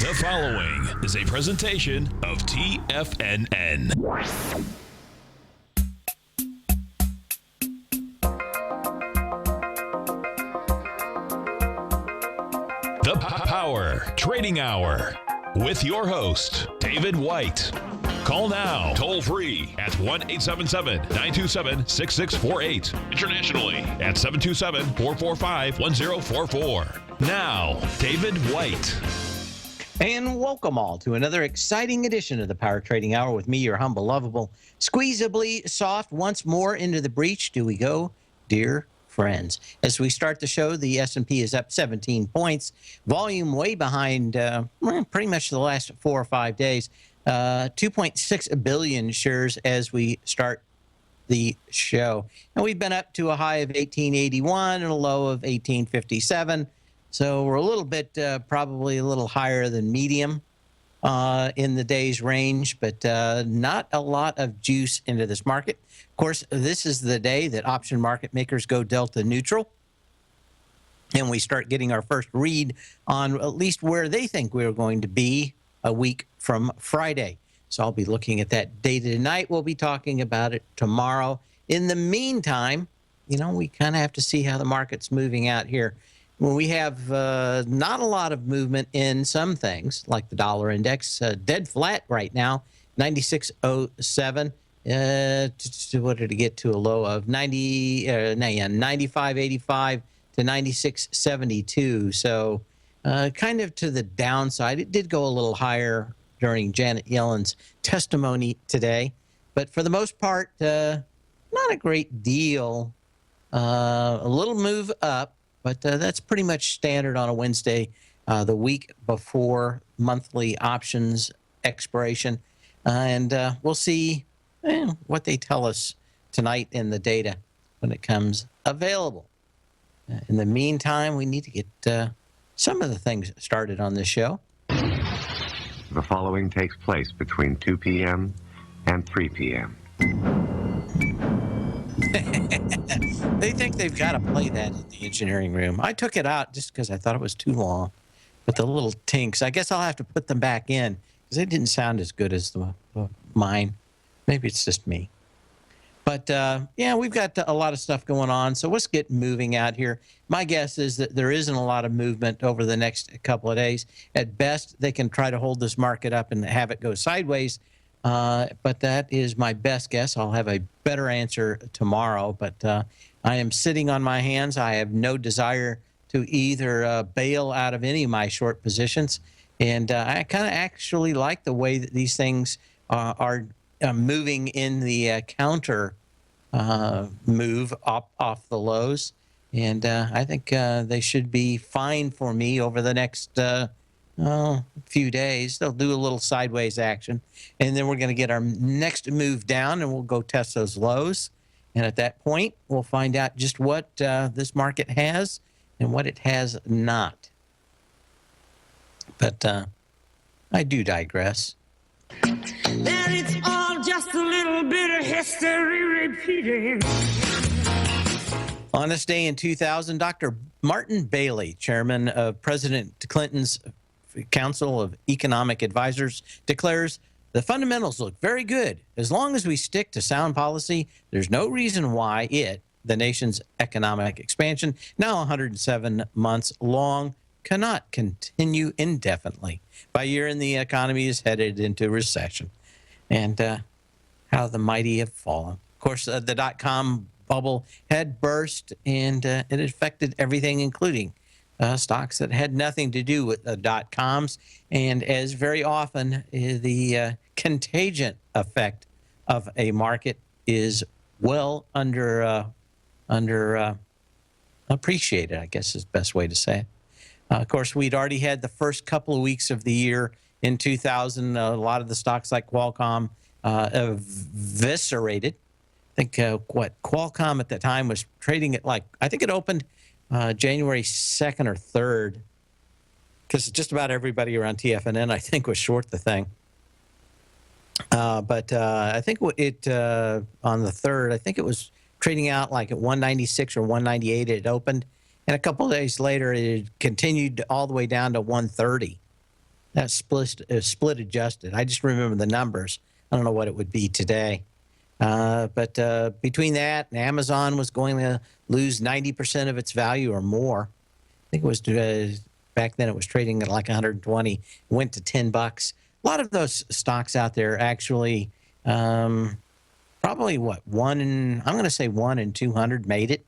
The following is a presentation of TFNN. The Power Trading Hour with your host, David White. Call now, toll free at 1-877-927-6648. Internationally at 727-445-1044. Now, David White. And welcome all to another exciting edition of the Power Trading Hour with me, your humble, lovable, squeezably soft. Once more into the breach do we go, dear friends. As we start the show, the S&P is up 17 points. Volume way behind pretty much the last 4 or 5 days. 2.6 billion shares as we start the show. And we've been up to a high of 1881 and a low of 1857. So we're a little bit, probably a little higher than medium in the day's range, but not a lot of juice into this market. Of course, this is the day that option market makers go delta neutral, and we start getting our first read on at least where they think we're going to be a week from Friday. So I'll be looking at that data tonight. We'll be talking about it tomorrow. In the meantime, you know, we kind of have to see how the market's moving out here. When we have not a lot of movement in some things, like the dollar index, dead flat right now, 96.07. What did it get to a low of? 95.85 to 96.72. So kind of to the downside. It did go a little higher during Janet Yellen's testimony today. But for the most part, not a great deal. A little move up. But that's pretty much standard on a Wednesday, the week before monthly options expiration. And we'll see what they tell us tonight in the data when it comes available. In the meantime, we need to get some of the things started on this show. The following takes place between 2 p.m. and 3 p.m. They think they've got to play that in the engineering room. I took it out just because I thought it was too long. But the little tinks, I guess I'll have to put them back in because they didn't sound as good as mine. Maybe it's just me. But, yeah, we've got a lot of stuff going on. So let's get moving out here. My guess is that there isn't a lot of movement over the next couple of days. At best, they can try to hold this market up and have it go sideways. But that is my best guess. I'll have a better answer tomorrow. But I am sitting on my hands. I have no desire to either bail out of any of my short positions. And I kind of actually like the way that these things are moving in the counter move off the lows. And I think they should be fine for me over the next few days. They'll do a little sideways action, and then we're going to get our next move down, and we'll go test those lows. And at that point, we'll find out just what this market has and what it has not. But I do digress. That it's all just a little bit of history repeating. On this day in 2000, Dr. Martin Bailey, chairman of President Clinton's Council of Economic Advisors, declares the fundamentals look very good. As long as we stick to sound policy, there's no reason why the nation's economic expansion, now 107 months long, cannot continue indefinitely. By year-end, the economy is headed into recession. And how the mighty have fallen. Of course, the dot-com bubble had burst, and it affected everything, including stocks that had nothing to do with dot-coms. And as very often, the contagion effect of a market is well appreciated, I guess is the best way to say it. Of course, we'd already had the first couple of weeks of the year in 2000. A lot of the stocks like Qualcomm eviscerated. I think Qualcomm at the time was trading at I think it opened January 2nd or 3rd, because just about everybody around TFNN, I think, was short the thing. But I think it on the 3rd, I think it was trading out like at 196 or 198 it opened. And a couple of days later, it continued all the way down to 130. That's split adjusted. I just remember the numbers. I don't know what it would be today. But between that and Amazon was going to lose 90% of its value or more. I think it was back then it was trading at like 120, went to $10. A lot of those stocks out there actually probably I'm going to say 1 in 200 made it.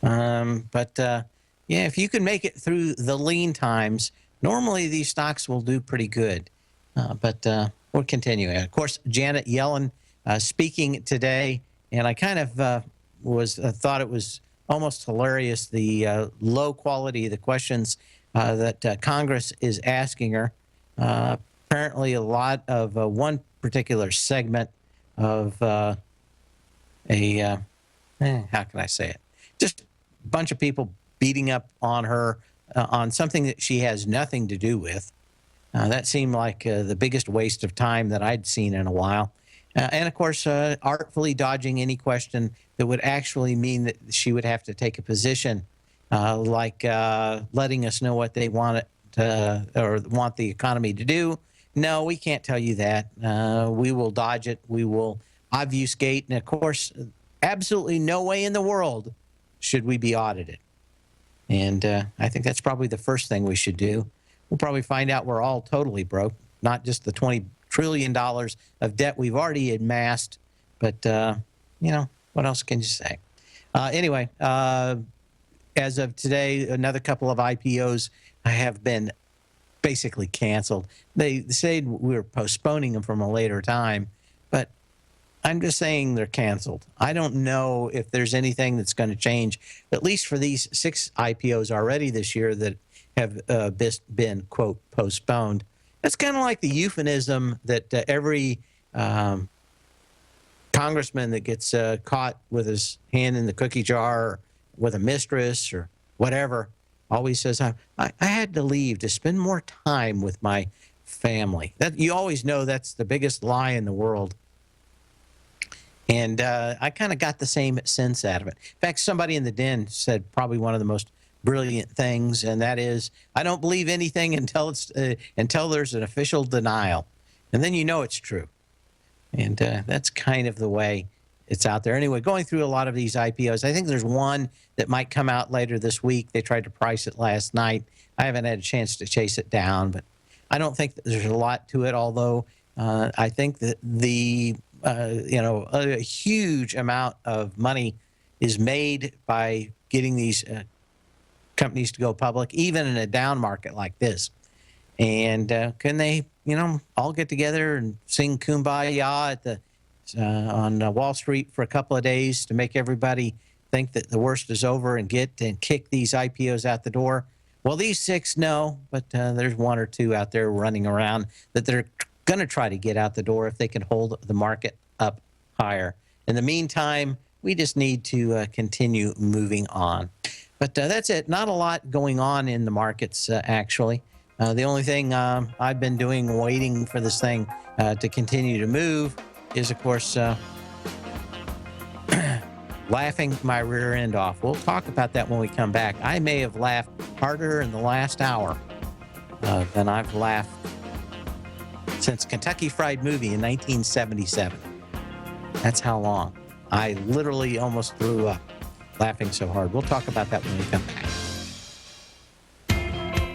But yeah, if you can make it through the lean times, normally these stocks will do pretty good. But we'll continue. Of course, Janet Yellen speaking today, and I kind of thought it was almost hilarious, the low quality of the questions that Congress is asking her. Apparently, a lot of one particular segment of how can I say it? Just a bunch of people beating up on her on something that she has nothing to do with. That seemed like the biggest waste of time that I'd seen in a while. And of course, artfully dodging any question that would actually mean that she would have to take a position, like letting us know what they want or want the economy to do. No, we can't tell you that. We will dodge it. We will obfuscate. And of course, absolutely no way in the world should we be audited. And I think that's probably the first thing we should do. We'll probably find out we're all totally broke, not just the $20 trillion of debt we've already amassed, but, you know, what else can you say? Anyway, as of today, another couple of IPOs have been basically canceled. They said we were postponing them from a later time, but I'm just saying they're canceled. I don't know if there's anything that's going to change, at least for these 6 IPOs already this year that have been, quote, postponed. That's kind of like the euphemism that every congressman that gets caught with his hand in the cookie jar or with a mistress or whatever always says, I had to leave to spend more time with my family. That you always know that's the biggest lie in the world. And I kind of got the same sense out of it. In fact, somebody in the den said probably one of the most brilliant things, and that is, I don't believe anything until there's an official denial, and then you know it's true. And that's kind of the way it's out there. Anyway, going through a lot of these IPOs, I think there's one that might come out later this week. They tried to price it last night. I haven't had a chance to chase it down, but I don't think that there's a lot to it, although I think that a huge amount of money is made by getting these companies to go public, even in a down market like this. And can they, all get together and sing Kumbaya at the on Wall Street for a couple of days to make everybody think that the worst is over and kick these IPOs out the door? Well, these 6, no, but there's 1 or 2 out there running around that they're going to try to get out the door if they can hold the market up higher. In the meantime, we just need to continue moving on. But that's it. Not a lot going on in the markets, actually. The only thing I've been doing, waiting for this thing to continue to move, is, of course, laughing my rear end off. We'll talk about that when we come back. I may have laughed harder in the last hour than I've laughed since Kentucky Fried Movie in 1977. That's how long. I literally almost threw up laughing so hard. We'll talk about that when we come back.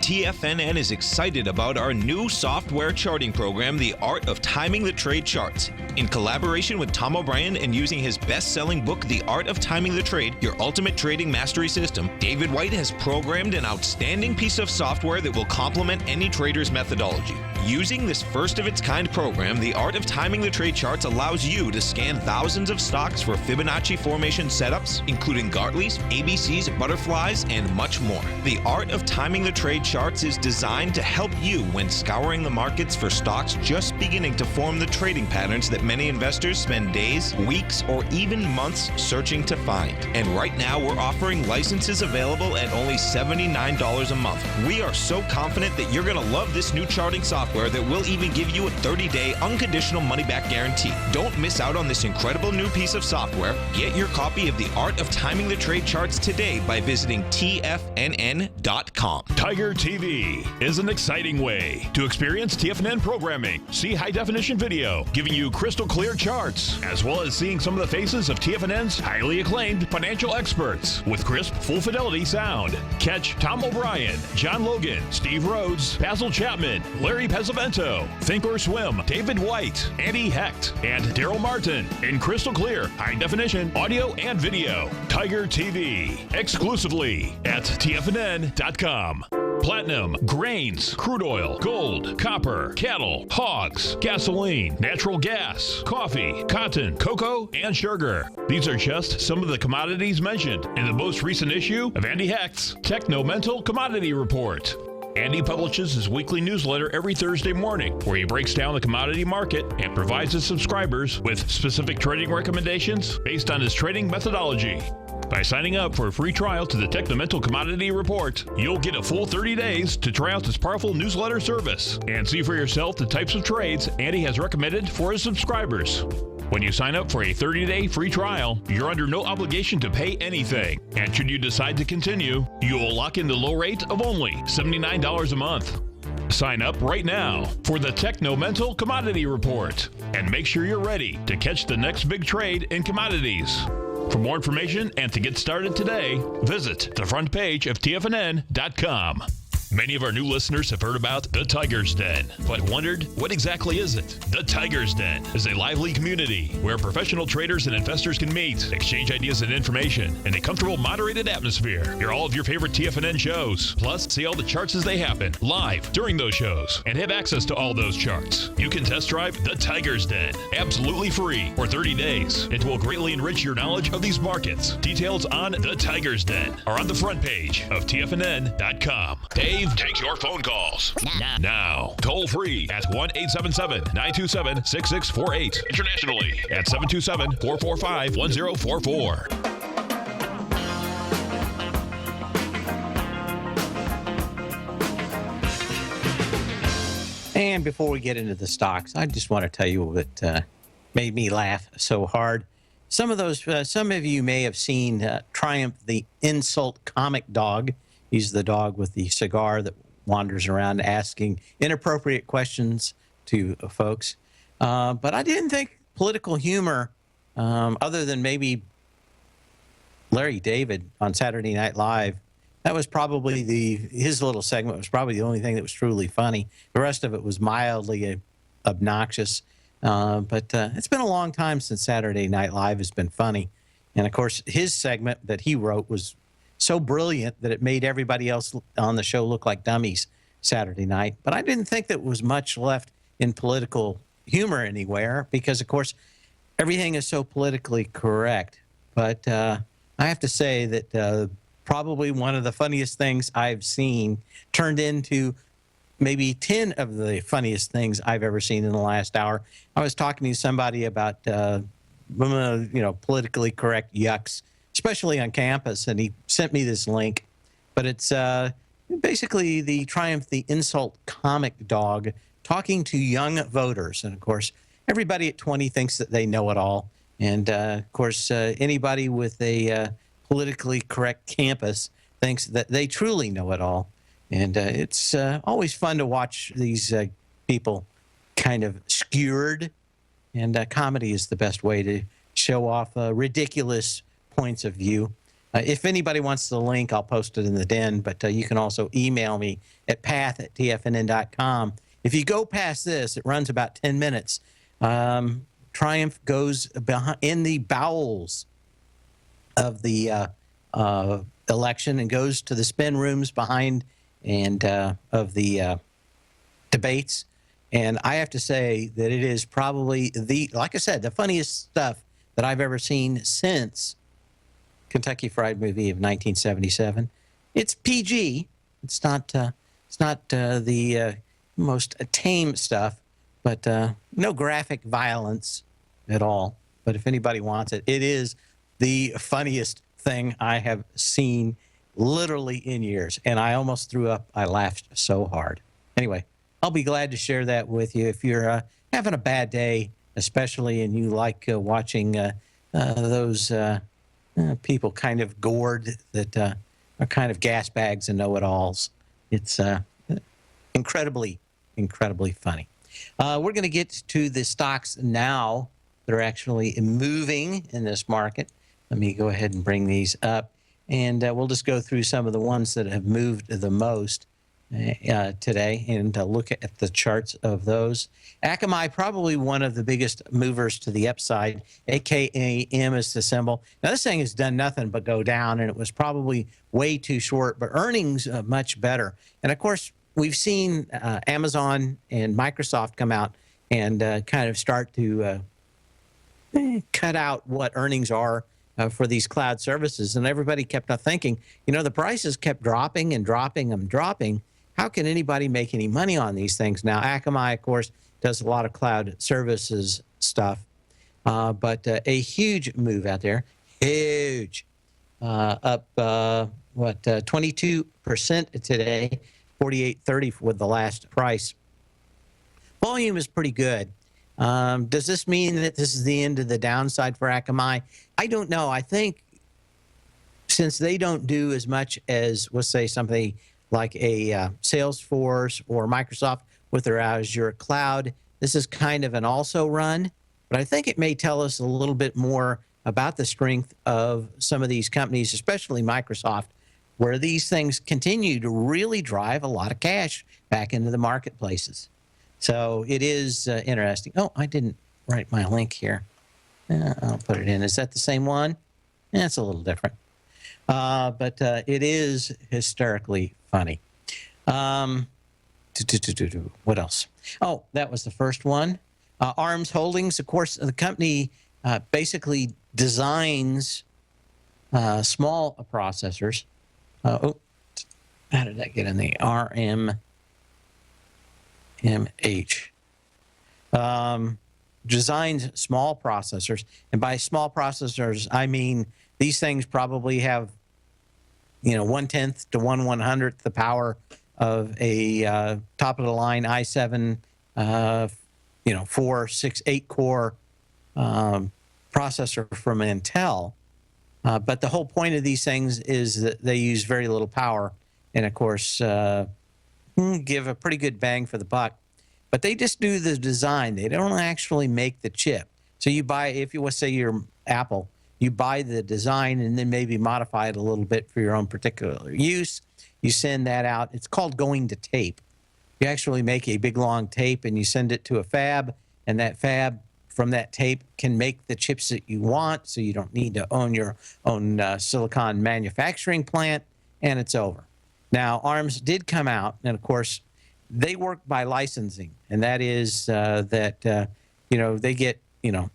TFNN is excited about our new software charting program, The Art of Timing the Trade Charts. In collaboration with Tom O'Brien and using his best-selling book, The Art of Timing the Trade, Your Ultimate Trading Mastery System, David White has programmed an outstanding piece of software that will complement any trader's methodology. Using this first-of-its-kind program, The Art of Timing the Trade Charts allows you to scan thousands of stocks for Fibonacci formation setups, including Gartley's, ABC's, butterflies, and much more. The Art of Timing the Trade Charts is designed to help you when scouring the markets for stocks just beginning to form the trading patterns that many investors spend days, weeks, or even months searching to find. And right now, we're offering licenses available at only $79 a month. We are so confident that you're going to love this new charting software that will even give you a 30-day unconditional money-back guarantee. Don't miss out on this incredible new piece of software. Get your copy of The Art of Timing the Trade Charts today by visiting TFNN.com. Tiger TV is an exciting way to experience TFNN programming. See high-definition video, giving you crystal clear charts, as well as seeing some of the faces of TFNN's highly acclaimed financial experts with crisp, full-fidelity sound. Catch Tom O'Brien, John Logan, Steve Rhodes, Basil Chapman, Larry Pesavento, Think or Swim, David White, Andy Hecht, and Daryl Martin in crystal clear, high-definition audio and video. Tiger TV, exclusively at TFNN.com. Platinum, grains, crude oil, gold, copper, cattle, hogs, gasoline, natural gas, coffee, cotton, cocoa, and sugar. These are just some of the commodities mentioned in the most recent issue of Andy Hecht's Techno-Mental Commodity Report. Andy publishes his weekly newsletter every Thursday morning, where he breaks down the commodity market and provides his subscribers with specific trading recommendations based on his trading methodology. By signing up for a free trial to the Techno-Mental Commodity Report, you'll get a full 30 days to try out this powerful newsletter service and see for yourself the types of trades Andy has recommended for his subscribers. When you sign up for a 30-day free trial, you're under no obligation to pay anything. And should you decide to continue, you will lock in the low rate of only $79 a month. Sign up right now for the Techno-Mental Commodity Report and make sure you're ready to catch the next big trade in commodities. For more information and to get started today, visit the front page of TFNN.com. Many of our new listeners have heard about the Tiger's Den, but wondered, what exactly is it? The Tiger's Den is a lively community where professional traders and investors can meet, exchange ideas and information in a comfortable, moderated atmosphere. Hear all of your favorite TFNN shows, plus see all the charts as they happen live during those shows, and have access to all those charts. You can test drive the Tiger's Den absolutely free for 30 days. It will greatly enrich your knowledge of these markets. Details on the Tiger's Den are on the front page of TFNN.com. Dave takes your phone calls now. Toll free at 1-877-927-6648. Internationally at 727-445-1044. And before we get into the stocks, I just want to tell you what made me laugh so hard. Some of you may have seen Triumph the Insult Comic Dog. He's the dog with the cigar that wanders around asking inappropriate questions to folks. But I didn't think political humor, other than maybe Larry David on Saturday Night Live, that was probably his little segment was probably the only thing that was truly funny. The rest of it was mildly obnoxious. But it's been a long time since Saturday Night Live has been funny. And, of course, his segment that he wrote was so brilliant that it made everybody else on the show look like dummies Saturday night. But I didn't think that was much left in political humor anywhere because, of course, everything is so politically correct. But I have to say that probably one of the funniest things I've seen turned into maybe 10 of the funniest things I've ever seen in the last hour. I was talking to somebody about, politically correct yucks, especially on campus, and he sent me this link. But it's basically the Triumph the Insult Comic Dog talking to young voters. And, of course, everybody at 20 thinks that they know it all. And, of course, anybody with a politically correct campus thinks that they truly know it all. And it's always fun to watch these people kind of skewered. And comedy is the best way to show off ridiculous points of view. If anybody wants the link, I'll post it in the den, but you can also email me at path@tfnn.com. If you go past this, it runs about 10 minutes. Triumph goes in the bowels of the election and goes to the spin rooms behind and of the debates. And I have to say that it is probably like I said, the funniest stuff that I've ever seen since Kentucky Fried Movie of 1977. It's PG. It's not the most tame stuff, but no graphic violence at all. But if anybody wants it, it is the funniest thing I have seen literally in years. And I almost threw up. I laughed so hard. Anyway, I'll be glad to share that with you if you're having a bad day, especially, and you like watching those people kind of gored that are kind of gas bags and know-it-alls. It's incredibly, incredibly funny. We're going to get to the stocks now that are actually moving in this market. Let me go ahead and bring these up, and we'll just go through some of the ones that have moved the most today and look at the charts of those. Akamai, probably one of the biggest movers to the upside. AKAM is the symbol. Now, this thing has done nothing but go down, and it was probably way too short, but earnings much better. And, of course, we've seen Amazon and Microsoft come out and kind of start to cut out what earnings are for these cloud services. And everybody kept on thinking, the prices kept dropping and dropping and dropping. How can anybody make any money on these things? Now, Akamai, of course, does a lot of cloud services stuff, but a huge move out there, huge, up, 22% today, 48.30 with the last price. Volume is pretty good. Does this mean that this is the end of the downside for Akamai? I don't know. I think since they don't do as much as, let's say, something like a Salesforce or Microsoft with their Azure cloud, this is kind of an also run. But I think it may tell us a little bit more about the strength of some of these companies, especially Microsoft, where these things continue to really drive a lot of cash back into the marketplaces. So it is interesting. Oh, I didn't write my link here. I'll put it in. Is that the same one? Yeah, it's a little different. But it is hysterically funny. What else? Oh, that was the first one. ARMS Holdings, of course, the company basically designs small processors. How did that get in the RMH? Designs small processors, and by small processors, I mean these things probably have, 1/10 to 1/100th the power of a top of the line i7, 4, 6, 8 core processor from Intel. But the whole point of these things is that they use very little power, and of course, give a pretty good bang for the buck. But they just do the design. They don't actually make the chip. So you buy, if you say you're Apple, you buy the design and then maybe modify it a little bit for your own particular use. You send that out. It's called going to tape. You actually make a big long tape and you send it to a fab, and that fab from that tape can make the chips that you want, so you don't need to own your own silicon manufacturing plant, and it's over. Now, ARMS did come out, and of course, they work by licensing, and that is that they get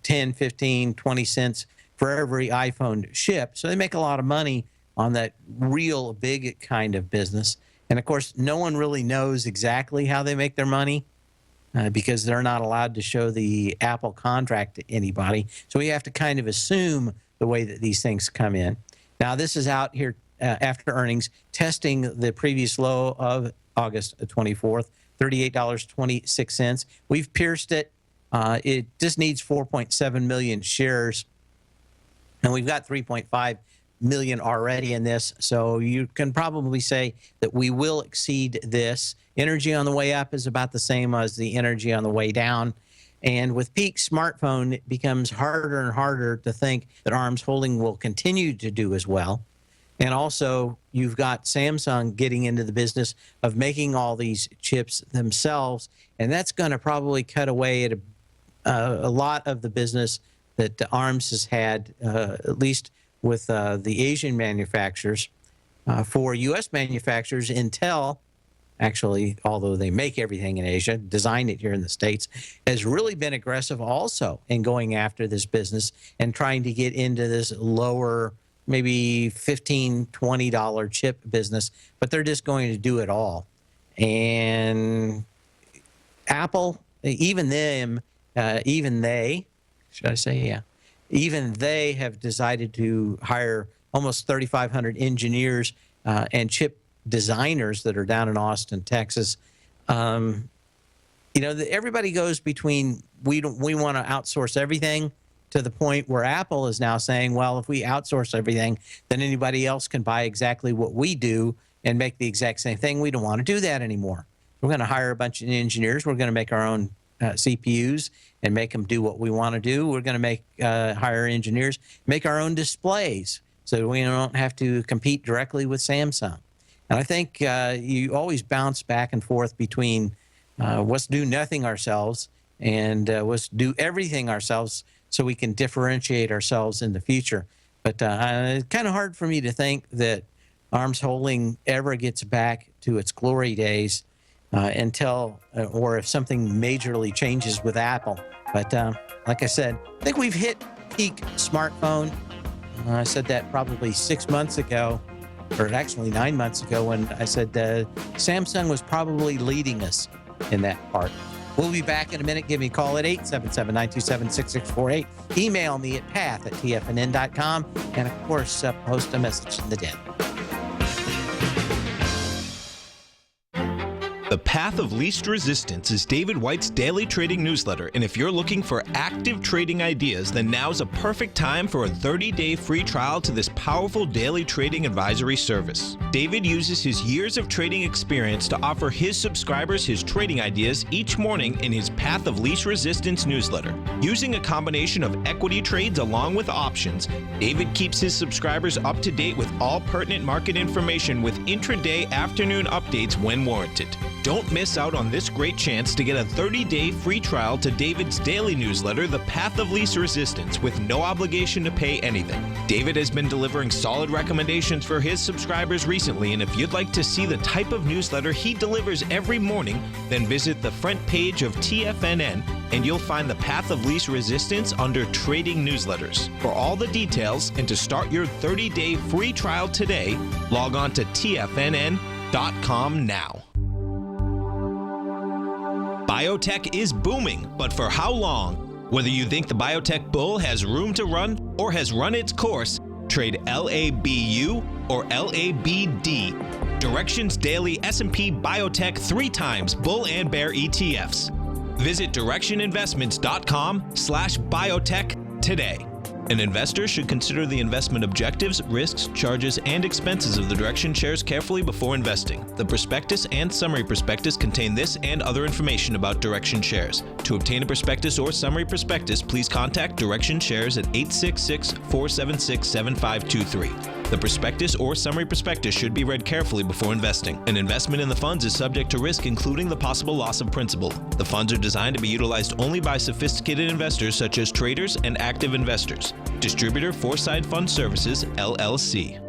10, 15, 20 cents for every iPhone shipped. So they make a lot of money on that real big kind of business. And of course, no one really knows exactly how they make their money because they're not allowed to show the Apple contract to anybody. So we have to kind of assume the way that these things come in. Now, this is out here after earnings, testing the previous low of August 24th, $38.26. We've pierced it. It just needs 4.7 million shares, and we've got 3.5 million already in this. So you can probably say that we will exceed this. Energy on the way up is about the same as the energy on the way down. And with peak smartphone, it becomes harder and harder to think that ARMS Holding will continue to do as well. And also, you've got Samsung getting into the business of making all these chips themselves, and that's going to probably cut away at a lot of the business that ARMS has had, at least with the Asian manufacturers. For U.S. manufacturers, Intel, actually, although they make everything in Asia, design it here in the States, has really been aggressive also in going after this business and trying to get into this lower, maybe $15, $20 chip business, but they're just going to do it all. And Apple, even they should I say? Yeah. Even they have decided to hire almost 3,500 engineers and chip designers that are down in Austin, Texas. Everybody goes between we want to outsource everything to the point where Apple is now saying, well, if we outsource everything, then anybody else can buy exactly what we do and make the exact same thing. We don't want to do that anymore. We're going to hire a bunch of engineers. We're going to make our own CPUs and make them do what we want to do. We're going to hire engineers, make our own displays so we don't have to compete directly with Samsung. And I think you always bounce back and forth between let's do nothing ourselves and let's do everything ourselves so we can differentiate ourselves in the future. But it's kind of hard for me to think that arms holding ever gets back to its glory days until, or if something majorly changes with Apple. But like I said, I think we've hit peak smartphone. I said that probably 6 months ago, or actually 9 months ago, when I said Samsung was probably leading us in that part. We'll be back in a minute. Give me a call at 877-927-6648. Email me at path@tfnn.com. And, of course, post a message in the den. The Path of Least Resistance is David White's daily trading newsletter, and if you're looking for active trading ideas, then now's a perfect time for a 30-day free trial to this powerful daily trading advisory service. David uses his years of trading experience to offer his subscribers his trading ideas each morning in his Path of Least Resistance newsletter. Using a combination of equity trades along with options, David keeps his subscribers up to date with all pertinent market information with intraday afternoon updates when warranted. Don't miss out on this great chance to get a 30-day free trial to David's daily newsletter, The Path of Least Resistance, with no obligation to pay anything. David has been delivering solid recommendations for his subscribers recently, and if you'd like to see the type of newsletter he delivers every morning, then visit the front page of TFNN and you'll find The Path of Least Resistance under Trading Newsletters. For all the details and to start your 30-day free trial today, log on to TFNN.com now. Biotech is booming, but for how long? Whether you think the biotech bull has room to run or has run its course, trade LABU or LABD. Directions Daily S&P Biotech 3 times bull and bear ETFs. Visit directioninvestments.com/biotech today. An investor should consider the investment objectives, risks, charges, and expenses of the Direction shares carefully before investing. The prospectus and summary prospectus contain this and other information about Direction shares. To obtain a prospectus or summary prospectus, please contact Direction shares at 866-476-7523. The prospectus or summary prospectus should be read carefully before investing. An investment in the funds is subject to risk, including the possible loss of principal. The funds are designed to be utilized only by sophisticated investors such as traders and active investors. Distributor Foreside Fund Services, LLC.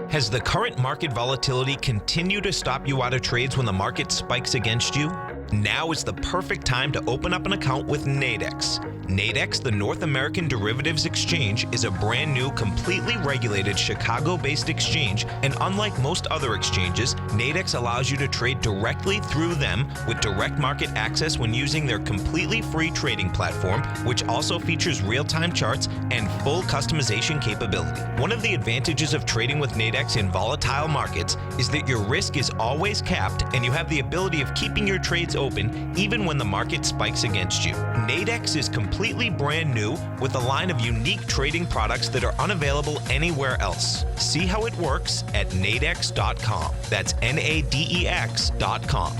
Has the current market volatility continued to stop you out of trades when the market spikes against you? Now is the perfect time to open up an account with Nadex. Nadex, the North American Derivatives Exchange, is a brand new, completely regulated Chicago-based exchange, and unlike most other exchanges, Nadex allows you to trade directly through them with direct market access when using their completely free trading platform, which also features real-time charts and full customization capability. One of the advantages of trading with Nadex in volatile markets is that your risk is always capped and you have the ability of keeping your trades open even when the market spikes against you. Nadex is completely brand new with a line of unique trading products that are unavailable anywhere else. See how it works at nadex.com. That's NADEX.com.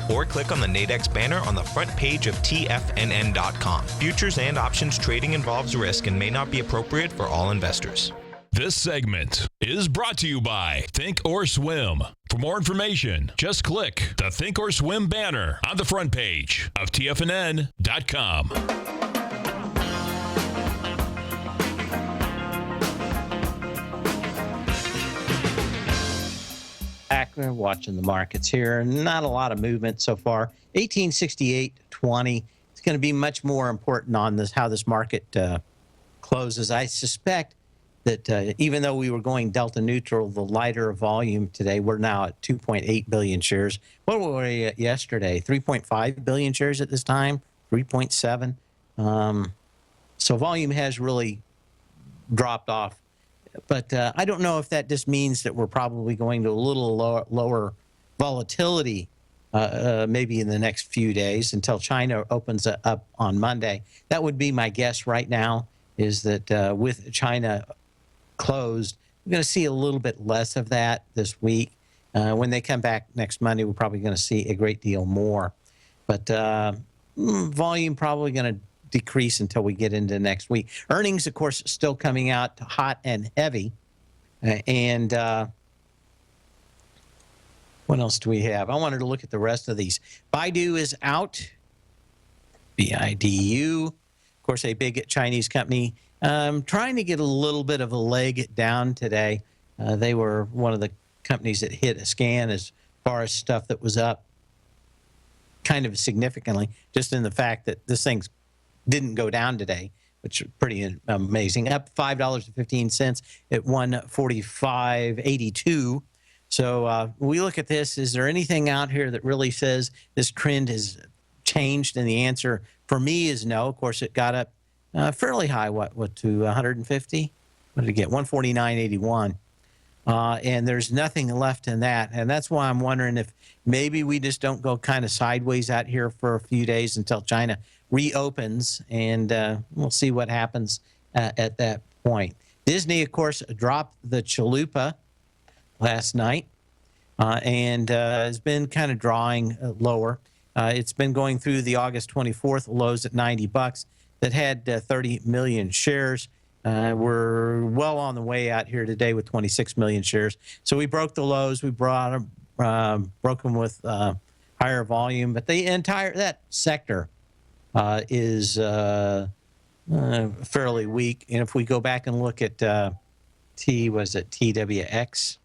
Or click on the Nadex banner on the front page of TFNN.com. Futures and options trading involves risk and may not be appropriate for all investors. This segment is brought to you by Think or Swim. For more information, just click the Think or Swim banner on the front page of TFNN.com. Back watching the markets here. Not a lot of movement so far. 1868.20. It's going to be much more important on this how this market closes. I suspect that even though we were going delta neutral, the lighter volume today, we're now at 2.8 billion shares. What were we at yesterday? 3.5 billion shares at this time, 3.7. So volume has really dropped off. But I don't know if that just means that we're probably going to a little lower volatility maybe in the next few days until China opens up on Monday. That would be my guess right now, is that with China closed, we're going to see a little bit less of that this week. When they come back next Monday, we're probably going to see a great deal more. But volume probably going to decrease until we get into next week. Earnings, of course, still coming out hot and heavy. And what else do we have? I wanted to look at the rest of these. Baidu is out. BIDU, of course, a big Chinese company, trying to get a little bit of a leg down today. They were one of the companies that hit a scan as far as stuff that was up kind of significantly, just in the fact that this thing didn't go down today, which is pretty amazing. Up $5.15 at 145.82. So we look at this. Is there anything out here that really says this trend has changed? And the answer for me is no. Of course, it got up fairly high, what to 150? What did it get? 149.81. And there's nothing left in that. And that's why I'm wondering if maybe we just don't go kind of sideways out here for a few days until China reopens, and we'll see what happens at that point. Disney, of course, dropped the Chalupa last night and has been kind of drawing lower. It's been going through the August 24th lows at $90 that had 30 million shares. We're well on the way out here today with 26 million shares. So we broke the lows. We broke them with higher volume, but the entire that sector is fairly weak. And if we go back and look at TWX,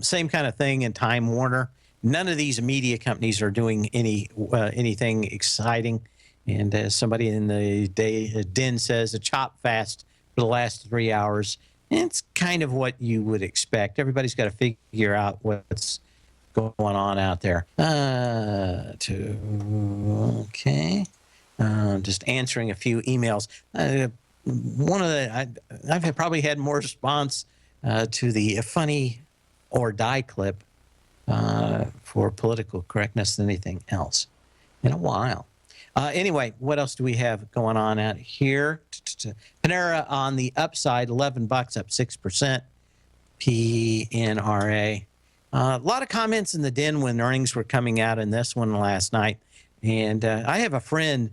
same kind of thing in Time Warner. None of these media companies are doing anything exciting. And as somebody in the den says, a chop fast for the last 3 hours. And it's kind of what you would expect. Everybody's got to figure out what's going on out there. Okay. Just answering a few emails. One of the, I've probably had more response to the funny or die clip for political correctness than anything else in a while. Anyway, what else do we have going on out here? Panera on the upside, $11, up 6%. PNRA. A lot of comments in the den when earnings were coming out in this one last night. And I have a friend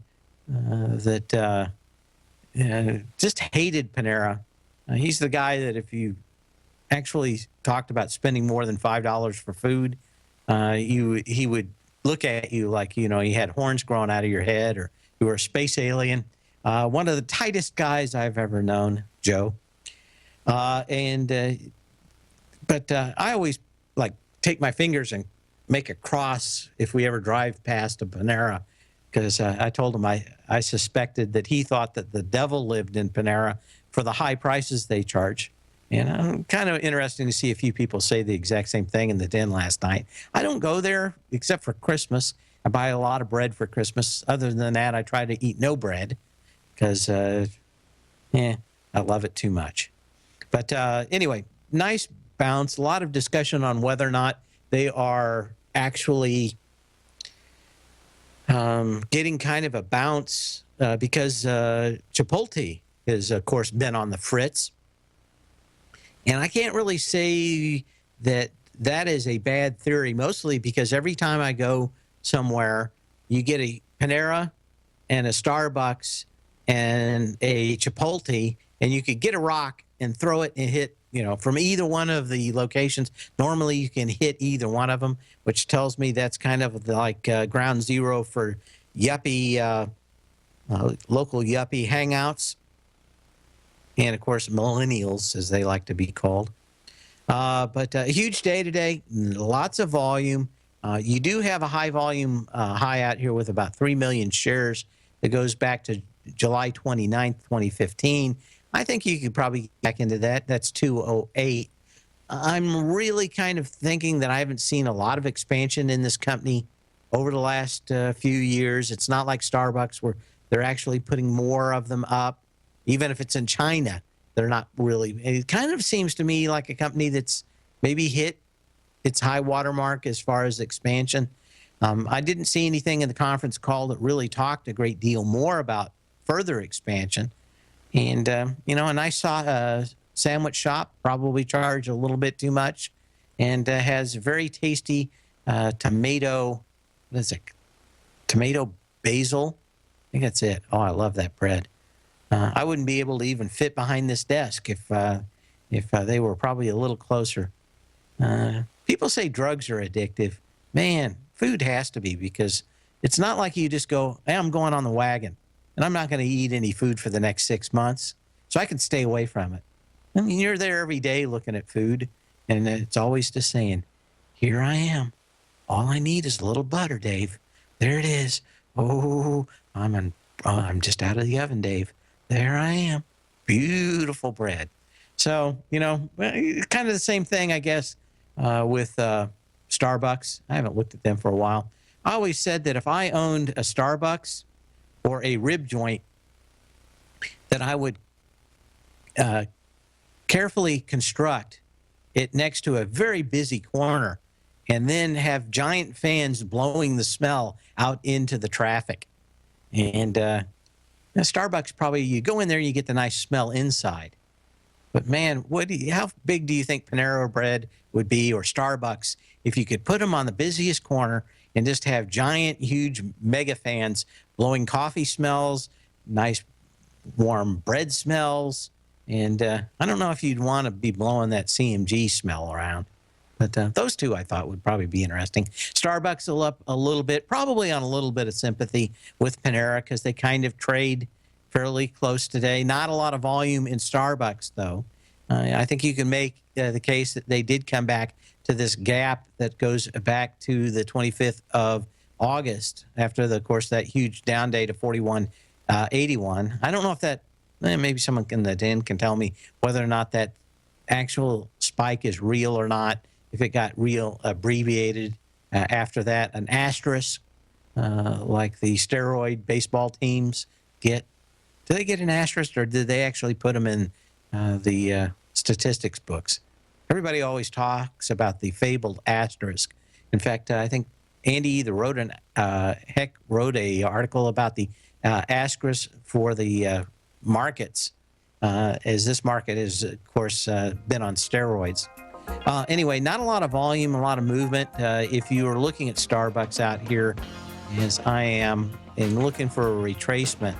that just hated Panera. He's the guy that if you actually talked about spending more than $5 for food, he would look at you like, you had horns growing out of your head or you were a space alien. One of the tightest guys I've ever known, Joe. But I always take my fingers and make a cross if we ever drive past a Panera, because I told him I suspected that he thought that the devil lived in Panera for the high prices they charge. And I'm kind of interesting to see a few people say the exact same thing in the den last night. I don't go there except for Christmas. I buy a lot of bread for Christmas. Other than that, I try to eat no bread because, I love it too much. But anyway, nice bounce. A lot of discussion on whether or not they are actually getting kind of a bounce because Chipotle has, of course, been on the fritz. And I can't really say that that is a bad theory, mostly because every time I go somewhere, you get a Panera and a Starbucks and a Chipotle, and you could get a rock and throw it and hit, from either one of the locations. Normally, you can hit either one of them, which tells me that's kind of like ground zero for yuppie, local yuppie hangouts. And, of course, millennials, as they like to be called. But a huge day today, lots of volume. You do have a high volume high out here with about 3 million shares that goes back to July 29th, 2015. I think you could probably get back into that. That's 208. I'm really kind of thinking that I haven't seen a lot of expansion in this company over the last few years. It's not like Starbucks where they're actually putting more of them up. Even if it's in China, they're not really. It kind of seems to me like a company that's maybe hit its high watermark as far as expansion. I didn't see anything in the conference call that really talked a great deal more about further expansion. And, you know, a nice sandwich shop, probably charge a little bit too much, and has very tasty tomato, what is it? Tomato basil. I think that's it. Oh, I love that bread. I wouldn't be able to even fit behind this desk if they were probably a little closer. People say drugs are addictive. Man, food has to be, because it's not like you just go, hey, I'm going on the wagon, and I'm not going to eat any food for the next 6 months, so I can stay away from it. I mean, you're there every day looking at food, and it's always just saying, here I am. All I need is a little butter, Dave. There it is. Oh, I'm just out of the oven, Dave. There I am. Beautiful bread. So, you know, kind of the same thing, I guess, with Starbucks. I haven't looked at them for a while. I always said that if I owned a Starbucks or a rib joint, that I would carefully construct it next to a very busy corner and then have giant fans blowing the smell out into the traffic. And Starbucks, probably you go in there and you get the nice smell inside. But man, how big do you think Panera Bread would be, or Starbucks, if you could put them on the busiest corner and just have giant, huge mega fans blowing coffee smells, nice warm bread smells? And I don't know if you'd want to be blowing that CMG smell around. But those two I thought would probably be interesting. Starbucks will up a little bit, probably on a little bit of sympathy with Panera, because they kind of trade fairly close today. Not a lot of volume in Starbucks, though. I think you can make the case that they did come back to this gap that goes back to the 25th of August after, of course, that huge down day to 41.81. I don't know if that, maybe someone in the den can tell me whether or not that actual spike is real or not, if it got real abbreviated after that. An asterisk, like the steroid baseball teams get. Do they get an asterisk, or did they actually put them in the statistics books? Everybody always talks about the fabled asterisk. In fact, I think Andy either wrote an article about the asterisk for the markets, as this market has, of course, been on steroids. Anyway, not a lot of volume, a lot of movement. If you are looking at Starbucks out here, as I am, and looking for a retracement,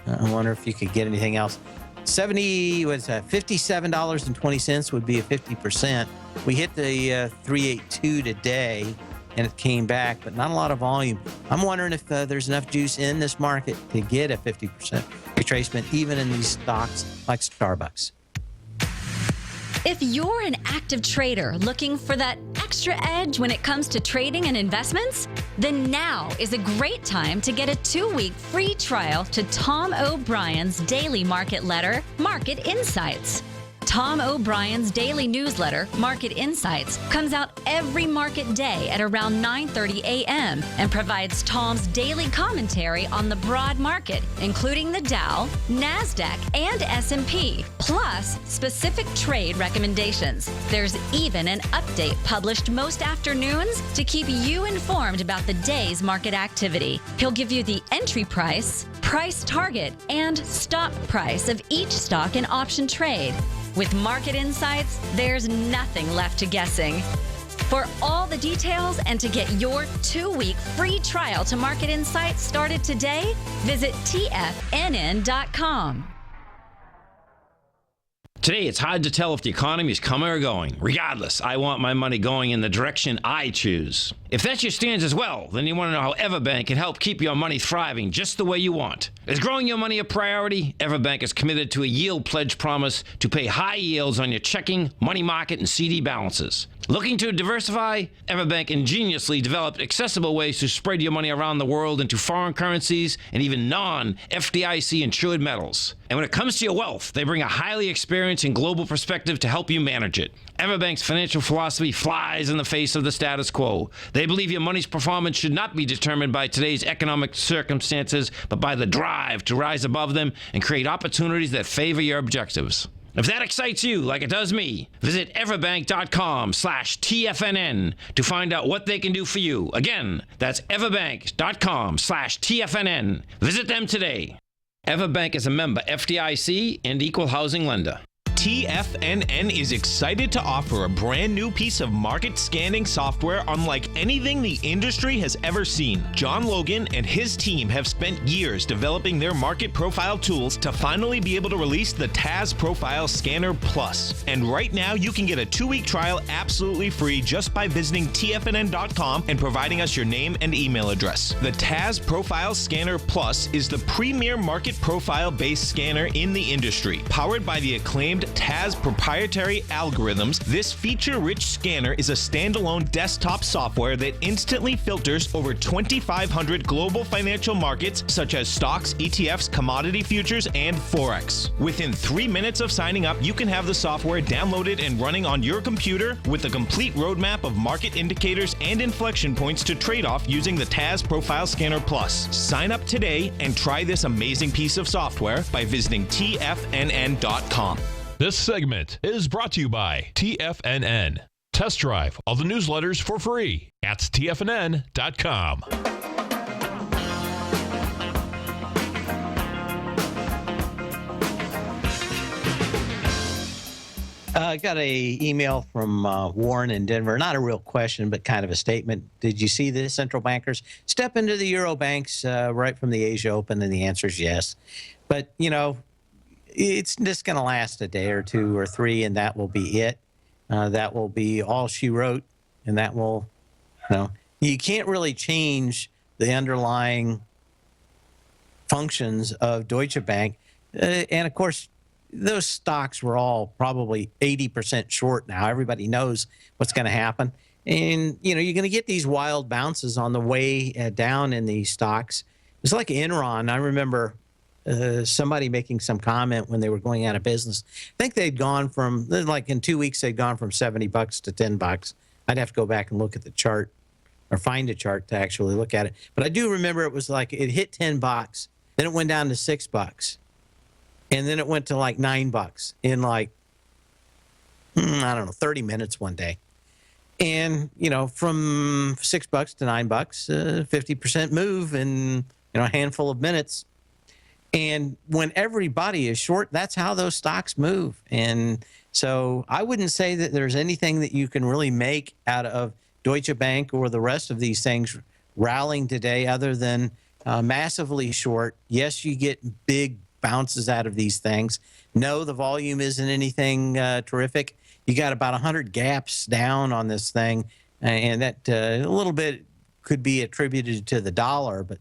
I wonder if you could get anything else. $57.20 would be a 50%. We hit the 382 today, and it came back, but not a lot of volume. I'm wondering if there's enough juice in this market to get a 50% retracement, even in these stocks like Starbucks. If you're an active trader looking for that extra edge when it comes to trading and investments, then now is a great time to get a 2-week free trial to Tom O'Brien's daily market letter, Market Insights. Tom O'Brien's daily newsletter, Market Insights, comes out every market day at around 9:30 a.m. and provides Tom's daily commentary on the broad market, including the Dow, NASDAQ, and S&P, plus specific trade recommendations. There's even an update published most afternoons to keep you informed about the day's market activity. He'll give you the entry price, price target, and stop price of each stock and option trade. With Market Insights, there's nothing left to guessing. For all the details and to get your 2-week free trial to Market Insights started today, visit TFNN.com. Today, it's hard to tell if the economy is coming or going. Regardless, I want my money going in the direction I choose. If that's your stance as well, then you want to know how Everbank can help keep your money thriving just the way you want. Is growing your money a priority? Everbank is committed to a yield pledge promise to pay high yields on your checking, money market, and CD balances. Looking to diversify? Everbank ingeniously developed accessible ways to spread your money around the world into foreign currencies and even non-FDIC insured metals. And when it comes to your wealth, they bring a highly experienced and global perspective to help you manage it. Everbank's financial philosophy flies in the face of the status quo. They believe your money's performance should not be determined by today's economic circumstances, but by the drive to rise above them and create opportunities that favor your objectives. If that excites you like it does me, visit everbank.com/TFNN to find out what they can do for you. Again, that's everbank.com/TFNN. Visit them today. Everbank is a member FDIC and equal housing lender. TFNN is excited to offer a brand new piece of market scanning software unlike anything the industry has ever seen. John Logan and his team have spent years developing their market profile tools to finally be able to release the TAS Profile Scanner Plus. And right now you can get a 2-week trial absolutely free just by visiting TFNN.com and providing us your name and email address. The TAS Profile Scanner Plus is the premier market profile based scanner in the industry. Powered by the acclaimed TAS proprietary algorithms, this feature-rich scanner is a standalone desktop software that instantly filters over 2,500 global financial markets such as stocks, ETFs, commodity futures, and Forex. Within 3 minutes of signing up, you can have the software downloaded and running on your computer with a complete roadmap of market indicators and inflection points to trade off using the TAS Profile Scanner Plus. Sign up today and try this amazing piece of software by visiting TFNN.com. This segment is brought to you by TFNN. Test drive all the newsletters for free at TFNN.com. I got a email from Warren in Denver. Not a real question, but kind of a statement. Did you see the central bankers step into the Euro banks right from the Asia Open? And the answer is yes. But, you know, it's just going to last a day or two or three, and that will be it. That will be all she wrote, and that will, you know, you can't really change the underlying functions of Deutsche Bank. And, of course, those stocks were all probably 80% short now. Everybody knows what's going to happen. And, you know, you're going to get these wild bounces on the way down in these stocks. It's like Enron. I remember somebody making some comment when they were going out of business. I think they'd gone from, like in 2 weeks, they'd gone from $70 to $10. I'd have to go back and look at the chart or find a chart to actually look at it. But I do remember it was like it hit $10, then it went down to $6, and then it went to like $9 in like, I don't know, 30 minutes one day. And, you know, from $6 to $9, 50% move in, you know, a handful of minutes. And when everybody is short, that's how those stocks move. And so I wouldn't say that there's anything that you can really make out of Deutsche Bank or the rest of these things rallying today other than massively short. Yes, you get big bounces out of these things. No, the volume isn't anything terrific. You got about 100 gaps down on this thing, and that a little bit could be attributed to the dollar, but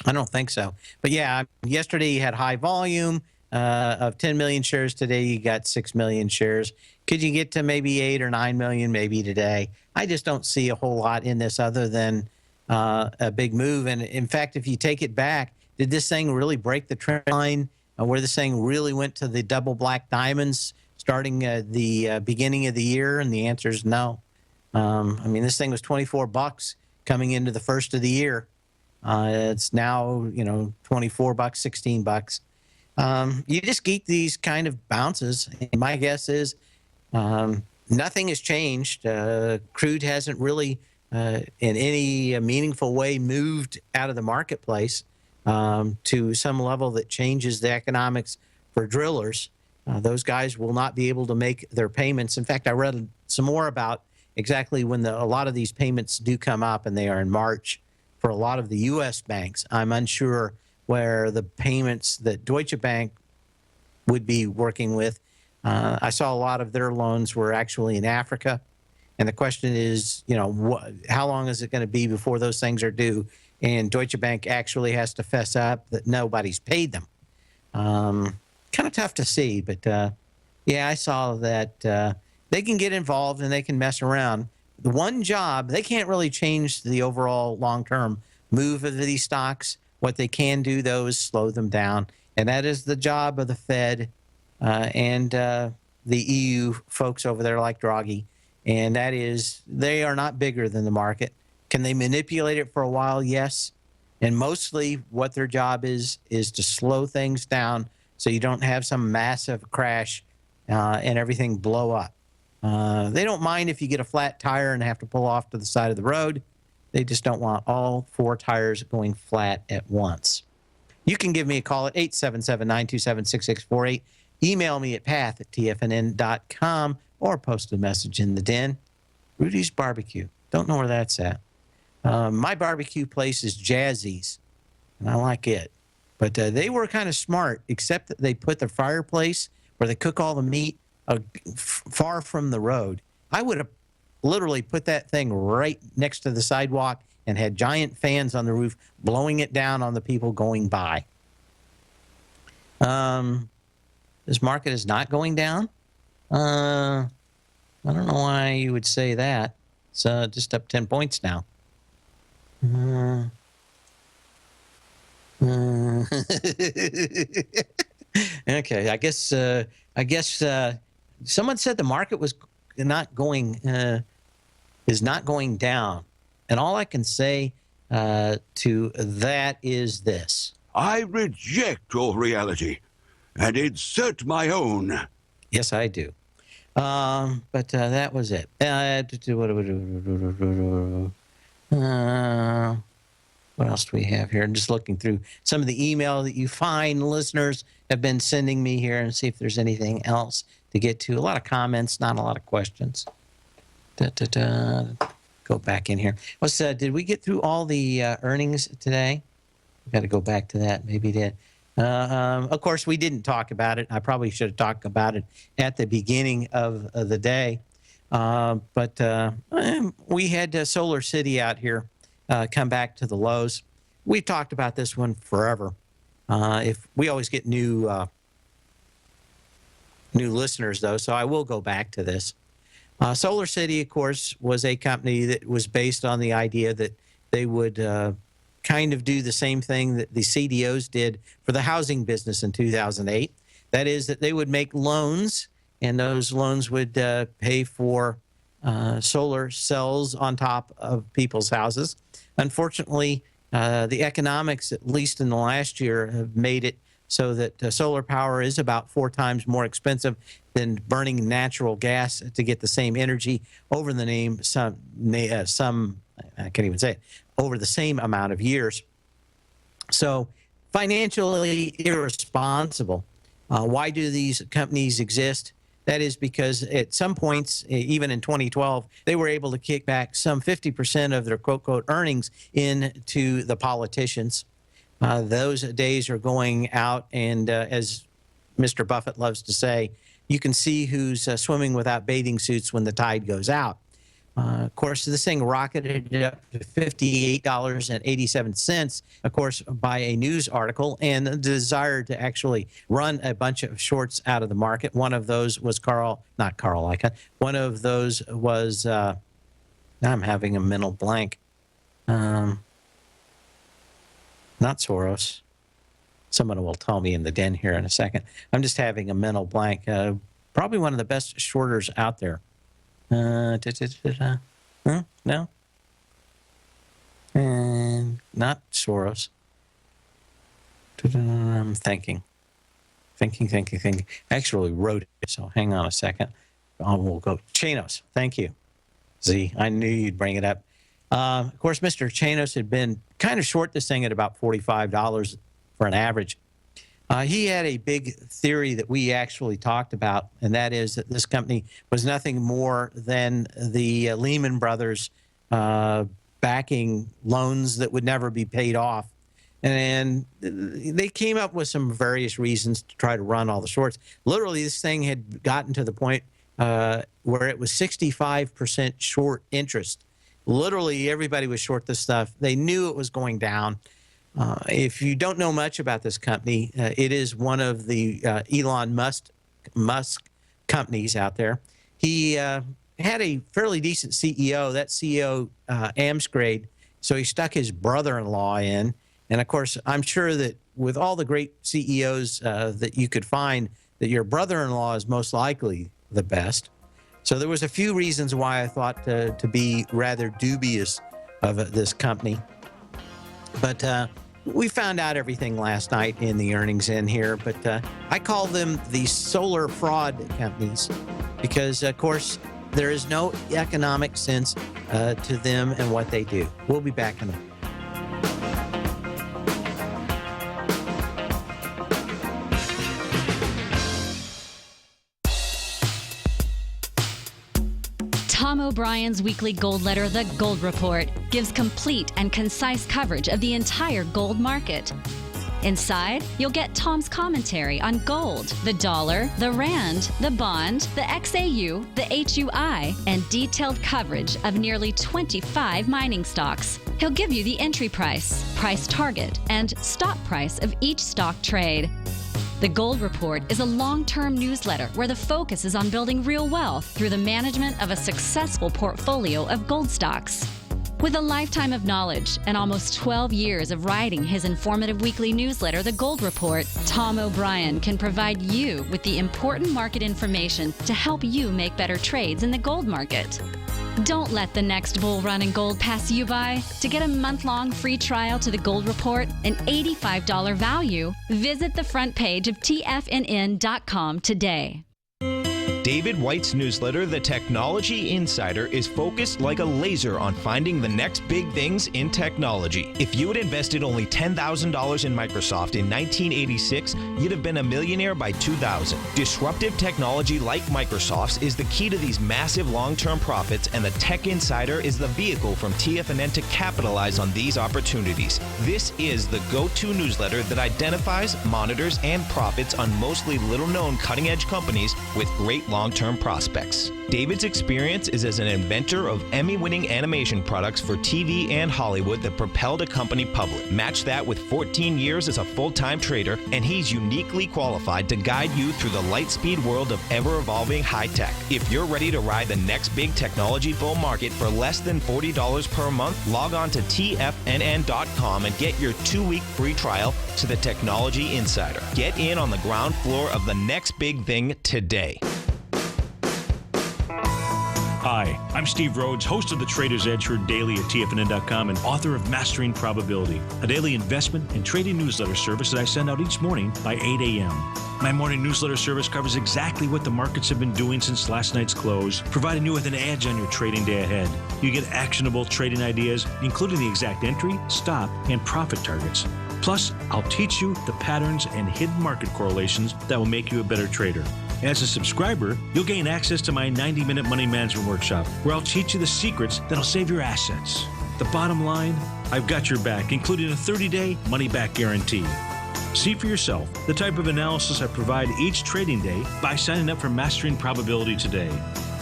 I don't think so. But yeah, yesterday you had high volume of 10 million shares. Today you got 6 million shares. Could you get to maybe 8 or 9 million maybe today? I just don't see a whole lot in this other than a big move. And in fact, if you take it back, did this thing really break the trend line where this thing really went to the double black diamonds starting the beginning of the year? And the answer is no. I mean, this thing was $24 coming into the first of the year. It's now, you know, $24, $16. You just get these kind of bounces. And my guess is nothing has changed. Crude hasn't really, in any meaningful way, moved out of the marketplace to some level that changes the economics for drillers. Those guys will not be able to make their payments. In fact, I read some more about exactly when a lot of these payments do come up, and they are in March. For a lot of the U.S. banks, I'm unsure where the payments that Deutsche Bank would be working with. I saw a lot of their loans were actually in Africa. And the question is, you know, how long is it going to be before those things are due? And Deutsche Bank actually has to fess up that nobody's paid them. Kind of tough to see. But, yeah, I saw that they can get involved and they can mess around. The one job, they can't really change the overall long-term move of these stocks. What they can do, though, is slow them down. And that is the job of the Fed and the EU folks over there like Draghi. And that is, they are not bigger than the market. Can they manipulate it for a while? Yes. And mostly what their job is to slow things down so you don't have some massive crash and everything blow up. They don't mind if you get a flat tire and have to pull off to the side of the road. They just don't want all four tires going flat at once. You can give me a call at 877-927-6648. Email me at path@tfnn.com or post a message in the den. Rudy's Barbecue. Don't know where that's at. My barbecue place is Jazzy's, and I like it. But they were kind of smart, except that they put the fireplace where they cook all the meat far from the road. I would have literally put that thing right next to the sidewalk and had giant fans on the roof blowing it down on the people going by. This market is not going down. I don't know why you would say that. It's just up 10 points now. Okay, I guess someone said the market was is not going down, and all I can say to that is this: I reject your reality and insert my own. Yes, I do. But that was it. What else do we have here? I'm just looking through some of the email that you fine listeners have been sending me here and see if there's anything else to get to. A lot of comments, not a lot of questions. Go back in here. Did we get through all the earnings today? We've got to go back to that. Maybe did. Of course, we didn't talk about it. I probably should have talked about it at the beginning of the day. But we had Solar City out here come back to the lows. We've talked about this one forever. If we always get new listeners, though, so I will go back to this. Solar City, of course, was a company that was based on the idea that they would kind of do the same thing that the CDOs did for the housing business in 2008. That is that they would make loans, and those loans would pay for solar cells on top of people's houses. Unfortunately, the economics, at least in the last year, have made it so that solar power is about 4 times more expensive than burning natural gas to get the same energy over the I can't even say it, over the same amount of years. So financially irresponsible. Why do these companies exist? That is because at some points, even in 2012, they were able to kick back some 50% of their quote earnings into the politicians. Those days are going out, and as Mr. Buffett loves to say, you can see who's swimming without bathing suits when the tide goes out. Of course, this thing rocketed up to $58.87, of course, by a news article, and the desire to actually run a bunch of shorts out of the market. One of those was not Carl Icahn. One of those was, now I'm having a mental blank. Not Soros. Someone will tell me in the den here in a second. I'm just having a mental blank. Probably one of the best shorters out there. No? And not Soros. I'm thinking. I actually wrote it, so hang on a second. We'll go. Chanos, thank you. Z, I knew you'd bring it up. Of course, Mr. Chanos had been kind of short this thing at about $45 for an average. He had a big theory that we actually talked about, and that is that this company was nothing more than the Lehman Brothers backing loans that would never be paid off. And they came up with some various reasons to try to run all the shorts. Literally, this thing had gotten to the point where it was 65% short interest. Literally, everybody was short this stuff. They knew it was going down. If you don't know much about this company, it is one of the Elon Musk companies out there. he had a fairly decent CEO. That CEO amsgrade, so he stuck his brother-in-law in. And of course, I'm sure that with all the great CEOs that you could find, that your brother-in-law is most likely the best. So there was a few reasons why I thought to be rather dubious of this company. But we found out everything last night in the earnings in here. But I call them the solar fraud companies because, of course, there is no economic sense to them and what they do. We'll be back in a minute. Tom O'Brien's weekly gold letter, The Gold Report, gives complete and concise coverage of the entire gold market. Inside, you'll get Tom's commentary on gold, the dollar, the rand, the bond, the XAU, the HUI, and detailed coverage of nearly 25 mining stocks. He'll give you the entry price, price target, and stop price of each stock trade. The Gold Report is a long-term newsletter where the focus is on building real wealth through the management of a successful portfolio of gold stocks. With a lifetime of knowledge and almost 12 years of writing his informative weekly newsletter, The Gold Report, Tom O'Brien can provide you with the important market information to help you make better trades in the gold market. Don't let the next bull run in gold pass you by. To get a month-long free trial to The Gold Report, an $85 value, visit the front page of TFNN.com today. David White's newsletter, The Technology Insider, is focused like a laser on finding the next big things in technology. If you had invested only $10,000 in Microsoft in 1986, you'd have been a millionaire by 2000. Disruptive technology like Microsoft's is the key to these massive long-term profits, and the Tech Insider is the vehicle from TFNN to capitalize on these opportunities. This is the go-to newsletter that identifies, monitors, and profits on mostly little-known cutting-edge companies with great long-term prospects. David's experience is as an inventor of Emmy-winning animation products for TV and Hollywood that propelled a company public. Match that with 14 years as a full-time trader, and he's uniquely qualified to guide you through the light-speed world of ever-evolving high-tech. If you're ready to ride the next big technology bull market for less than $40 per month, log on to TFNN.com and get your 2-week free trial to the Technology Insider. Get in on the ground floor of the next big thing today. Hi, I'm Steve Rhodes, host of the Trader's Edge heard daily at TFNN.com and author of Mastering Probability, a daily investment and trading newsletter service that I send out each morning by 8 a.m. My morning newsletter service covers exactly what the markets have been doing since last night's close, providing you with an edge on your trading day ahead. You get actionable trading ideas, including the exact entry, stop, and profit targets. Plus, I'll teach you the patterns and hidden market correlations that will make you a better trader. As a subscriber, you'll gain access to my 90-minute money management workshop, where I'll teach you the secrets that'll save your assets. The bottom line, I've got your back, including a 30-day money-back guarantee. See for yourself the type of analysis I provide each trading day by signing up for Mastering Probability today.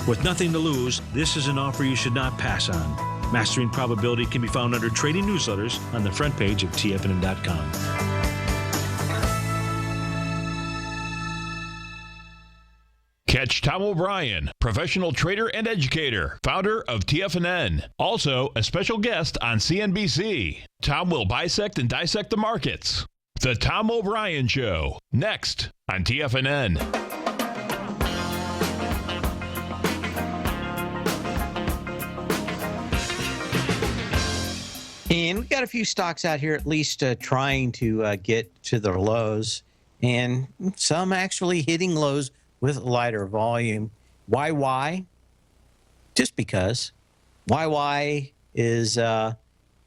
With nothing to lose, this is an offer you should not pass on. Mastering Probability can be found under Trading Newsletters on the front page of TFNN.com. Catch Tom O'Brien, professional trader and educator, founder of TFNN. Also, a special guest on CNBC. Tom will bisect and dissect the markets. The Tom O'Brien Show, next on TFNN. And we've got a few stocks out here at least trying to get to their lows, and some actually hitting lows with lighter volume. Why? Just because. Why is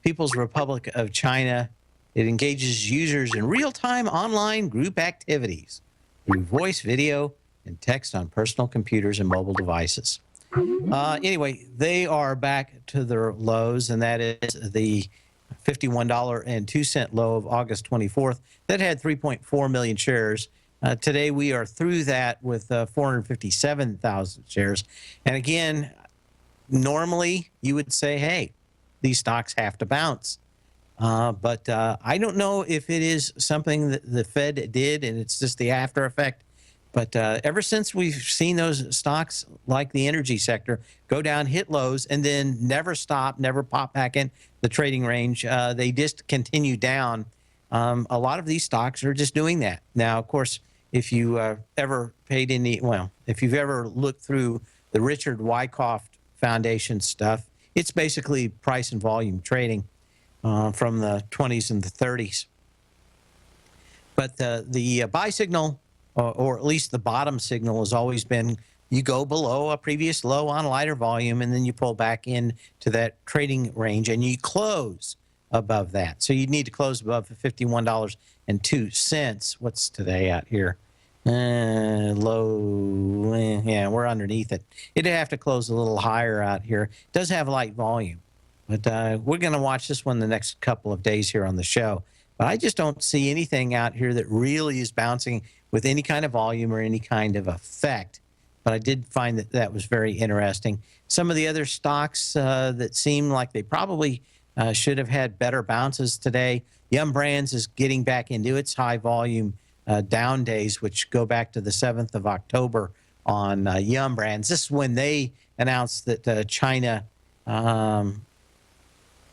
People's Republic of China. It engages users in real-time online group activities through voice, video, and text on personal computers and mobile devices. Anyway, they are back to their lows, and that is the $51.02 low of August 24th. That had 3.4 million shares. Today, we are through that with 457,000 shares. And again, normally you would say, hey, these stocks have to bounce. But I don't know if it is something that the Fed did and it's just the after effect. But ever since we've seen those stocks like the energy sector go down, hit lows, and then never stop, never pop back in the trading range, they just continue down. A lot of these stocks are just doing that. Now, of course, if you ever paid any, well, if you've ever looked through the Richard Wyckoff Foundation stuff, it's basically price and volume trading from the 20s and the 30s. But the buy signal, or at least the bottom signal, has always been you go below a previous low on lighter volume, and then you pull back into that trading range, and you close above that. So you need to close above $51.02. What's today out here? Low, yeah, we're underneath it. It'd have to close a little higher out here. It does have light volume, but we're going to watch this one the next couple of days here on the show. But I just don't see anything out here that really is bouncing with any kind of volume or any kind of effect. But I did find that that was very interesting. Some of the other stocks that seem like they probably should have had better bounces today. Yum Brands is getting back into its high volume down days, which go back to the 7th of October on Yum Brands. This is when they announced that China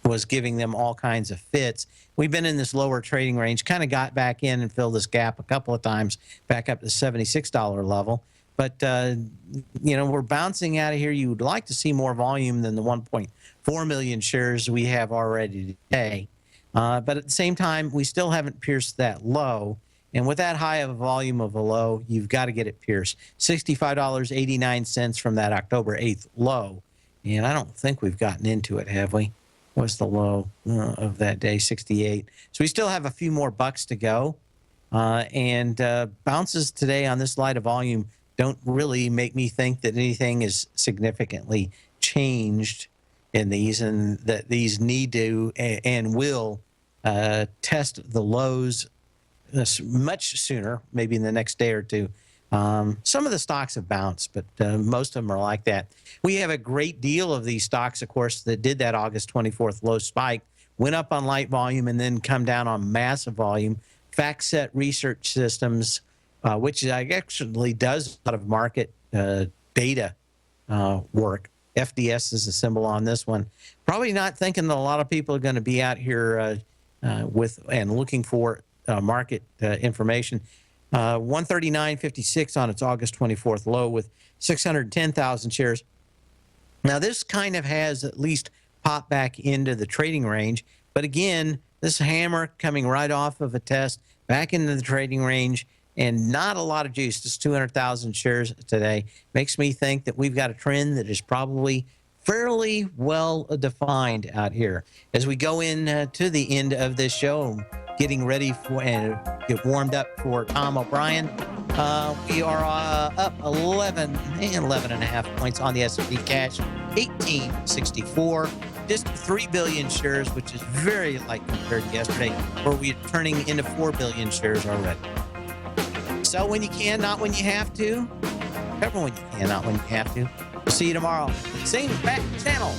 was giving them all kinds of fits. We've been in this lower trading range, kind of got back in and filled this gap a couple of times, back up to the $76 level. But, you know, we're bouncing out of here. You would like to see more volume than the 1.4 million shares we have already today. But at the same time, we still haven't pierced that low. And with that high of a volume of a low, you've got to get it pierced. $65.89 from that October 8th low. And I don't think we've gotten into it, have we? What's the low of that day? 68. So we still have a few more bucks to go. And bounces today on this light of volume don't really make me think that anything is significantly changed in these, and that these need to and will test the lows much sooner, maybe in the next day or two. Some of the stocks have bounced, but most of them are like that. We have a great deal of these stocks, of course, that did that August 24th low spike, went up on light volume, and then come down on massive volume. FactSet Research Systems, which actually does a lot of market data work. FDS is a symbol on this one. Probably not thinking that a lot of people are going to be out here with and looking for market information. 139.56 on its August 24th low with 610,000 shares. Now, this kind of has at least popped back into the trading range. But again, this hammer coming right off of a test back into the trading range, and not a lot of juice. Just 200,000 shares today makes me think that we've got a trend that is probably fairly well defined out here. As we go in to the end of this show, getting ready for and get warmed up for Tom O'Brien, we are up 11 and a half points on the S&P cash, 1864. Just 3 billion shares, which is very light compared to yesterday, where we're turning into 4 billion shares already. Sell when you can, not when you have to. Cover when you can, not when you have to. We'll see you tomorrow. Same back channel.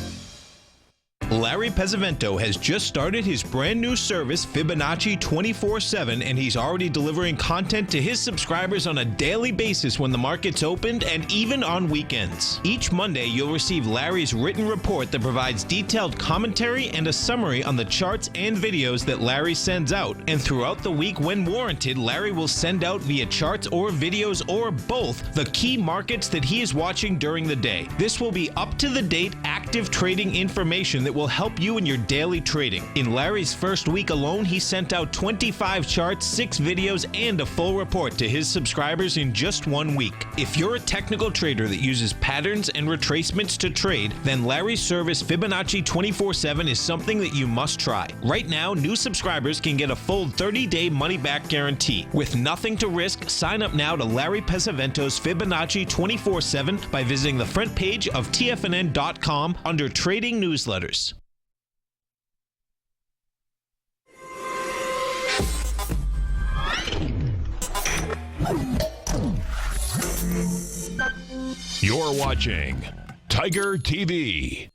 Larry Pesavento has just started his brand new service, Fibonacci 24/7, and he's already delivering content to his subscribers on a daily basis when the market's opened and even on weekends. Each Monday, you'll receive Larry's written report that provides detailed commentary and a summary on the charts and videos that Larry sends out. And throughout the week, when warranted, Larry will send out via charts or videos or both the key markets that he is watching during the day. This will be up-to-the-date, active trading information that will help you in your daily trading. In Larry's first week alone, he sent out 25 charts, 6 videos, and a full report to his subscribers in just 1 week. If you're a technical trader that uses patterns and retracements to trade, then Larry's service Fibonacci 24/7 is something that you must try. Right now, new subscribers can get a full 30-day money-back guarantee. With nothing to risk, sign up now to Larry Pesavento's Fibonacci 24/7 by visiting the front page of TFNN.com under Trading Newsletters. You're watching Tiger TV.